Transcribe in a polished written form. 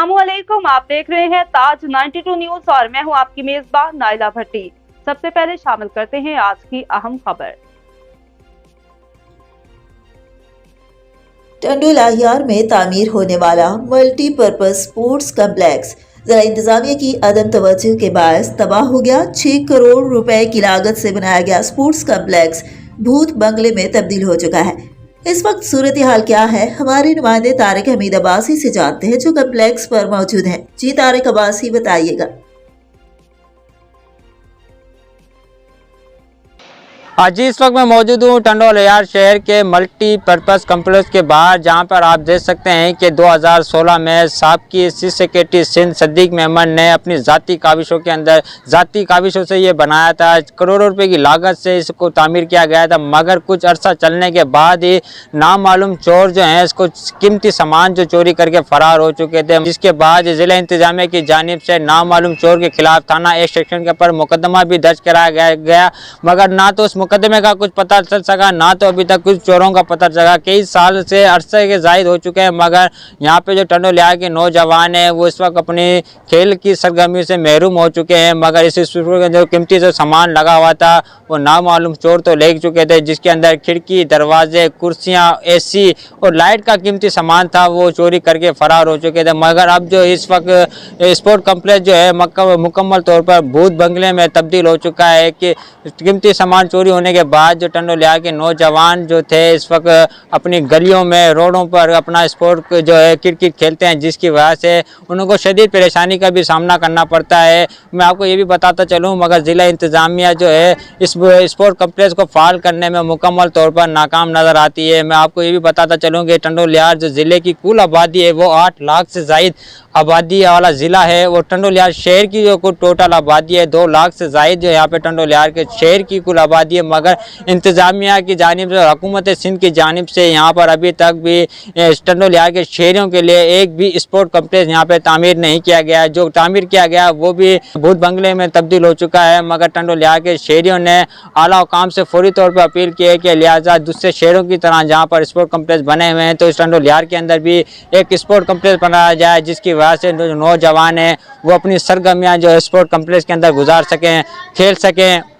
अस्सलामुअलैकुम, आप देख रहे हैं ताज 92 न्यूज और मैं हूं आपकी मेजबान नाइला भट्टी। सबसे पहले शामिल करते हैं आज की अहम खबर। टंडो लाहियार में तामीर होने वाला मल्टीपर्पज स्पोर्ट्स कम्प्लेक्स जिला इंतजामिया की अदम तवज्जो के बायस तबाह हो गया। 6 करोड़ रुपए की लागत से बनाया गया स्पोर्ट्स कम्प्लेक्स भूत बंगले में तब्दील हो चुका है। इस वक्त सूरत हाल क्या है, हमारे नुमाइंदे तारिक हमीद अब्बासी से जानते हैं जो कम्प्लेक्स पर मौजूद हैं। जी तारिक अब्बासी, बताइएगा। जी, इस वक्त मैं मौजूद हूँ टंडो लाहियार शहर के मल्टीपर्पज़ कम्प्लेक्स के बाहर, जहाँ पर आप देख सकते हैं कि 2016 में साबकी चीफ सेक्रेटरी सिंध सदीक मेमन ने अपनी ज़ाती काविशों के अंदर ज़ाती काविशों से ये बनाया था। करोड़ों रुपए की लागत से इसको तामीर किया गया था, मगर कुछ अरसा चलने के बाद ही नामालूम चोर जो हैं इसको कीमती सामान जो चोरी करके फ़रार हो चुके थे, जिसके बाद ज़िला इंतजामिया की जानिब से नामालूम चोर के खिलाफ थाना एक सेक्शन के पर मुकदमा भी दर्ज कराया गया, मगर ना तो उस मुकदमे का कुछ पता चल सका, ना तो अभी तक कुछ चोरों का पता चला। कई साल से अरसे के जायद हो चुके हैं, मगर यहाँ पे जो टंडो लाहियार के नौजवान हैं वो इस वक्त अपनी खेल की सरगर्मी से महरूम हो चुके हैं, मगर इस जो कीमती जो सामान लगा हुआ था वो नामालूम चोर तो ले चुके थे, जिसके अंदर खिड़की, दरवाजे, कुर्सियाँ, AC और लाइट का कीमती सामान था वो चोरी करके फरार हो चुके थे। मगर अब जो इस वक्त स्पोर्ट कम्प्लेक्स जो है मुकम्मल तौर पर भूत बंगले में तब्दील हो चुका है कि कीमती सामान चोरी होने के बाद जो टंडो लाहियार के नौजवान जो थे इस वक्त अपनी गलियों में, रोडों पर अपना स्पोर्ट जो है क्रिकेट खेलते हैं, जिसकी वजह से उनको शदीद परेशानी का भी सामना करना पड़ता है। मैं आपको ये भी बताता चलूँ, मगर ज़िला इंतज़ामिया जो है इस स्पोर्ट कम्प्लेक्स को फ़ाल करने में मुकम्मल तौर पर नाकाम नज़र आती है। मैं आपको ये भी बताता चलूँ कि टंडो लाहियार जो ज़िले की कुल आबादी है वो 8 लाख से ज़ायद आबादी वाला ज़िला है। वो टंडो लाहियार शहर की जो कुल टोटल आबादी है 2 लाख से ज़ायद जो यहाँ पे टंडो लाहियार के शहर की कुल आबादी है, मगर इंतज़ामिया की जानिब से, हुकूमत सिंध की जानिब से यहाँ पर अभी तक भी टंडो लाहियार के शहरियों के लिए एक भी स्पोर्ट कम्प्लेक्स यहाँ पे तामीर नहीं किया गया। जो तामीर किया गया वो भी भूत बंगले में तब्दील हो चुका है, मगर टंडो लाहियार के शहरियों ने आला हुकाम से फौरी तौर पर अपील की है कि लिहाजा दूसरे शहरों की तरह जहाँ पर स्पोर्ट कम्प्लेक्स बने हुए हैं तो इस टंडो लाहियार के अंदर भी एक स्पोर्ट कम्प्लेक्स बनाया जाए, जिसकी वजह से जो नौजवान हैं वो अपनी सरगर्मियाँ जो स्पोर्ट कम्प्लेक्स के अंदर गुजार सकें, खेल सकें